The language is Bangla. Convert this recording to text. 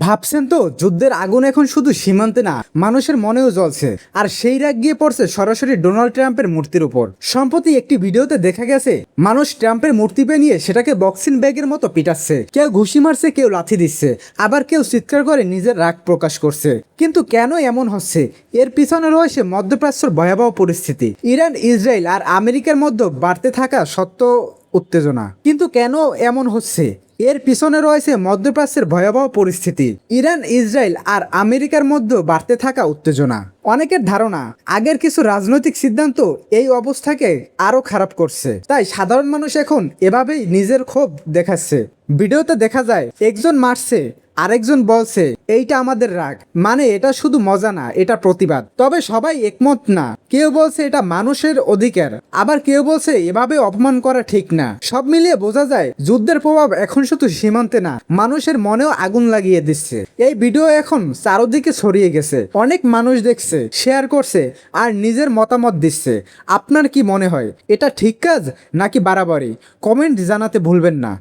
ভাবছেন তো যুদ্ধের আগুন এখন শুধু সীমান্তে না, মানুষের মনেও জ্বলছে। আর সেই রাগ গিয়ে পড়ছে সরাসরি ডোনাল্ড ট্রাম্পের মূর্তির উপর। সম্প্রতি একটি ভিডিওতে দেখা গেছে মানুষ ট্রাম্পের মূর্তি নিয়ে সেটাকে বক্সিং ব্যাগের মতো পিটাচ্ছে, কেউ ঘুষি মারছে, কেউ লাথি দিচ্ছে, আবার কেউ চিৎকার করে নিজের রাগ প্রকাশ করছে। কিন্তু কেন এমন হচ্ছে? এর পিছনে রয়েছে মধ্যপ্রাচ্যের ভয়াবহ পরিস্থিতি, ইরান, ইসরায়েল আর আমেরিকার মধ্যে বাড়তে থাকা সত্য উত্তেজনা। কিন্তু কেন এমন হচ্ছে? এর পিছনে রয়েছে মধ্যপ্রাচ্যের ভয়াবহ পরিস্থিতি, ইরান, ইসরায়েল আর আমেরিকার মধ্যে বাড়তে থাকা উত্তেজনা। অনেকের ধারণা আগের কিছু রাজনৈতিক সিদ্ধান্ত এই অবস্থাকে আরো খারাপ করছে, তাই সাধারণ মানুষ এখন এভাবেই নিজের ক্ষোভ দেখাচ্ছে। ভিডিওতে দেখা যায় একজন মারছে, আরেকজন বলছে এইটা আমাদের রাগ, মানে এটা শুধু মজা না, এটা প্রতিবাদ। তবে সবাই একমত না, কেউ বলছে এটা মানুষের অধিকার, আবার কেউ বলছে এভাবে অপমান করা ঠিক না। সব মিলিয়ে বোঝা যায় যুদ্ধের প্রভাব এখন শুধু সীমান্তে না, মানুষের মনেও আগুন লাগিয়ে দিচ্ছে। এই ভিডিও এখন চারদিকে ছড়িয়ে গেছে, অনেক মানুষ দেখছে, শেয়ার করছে আর নিজের মতামত দিচ্ছে। আপনার কি মনে হয়, এটা ঠিক কাজ নাকি বাড়াবাড়ি? কমেন্ট জানাতে ভুলবেন না।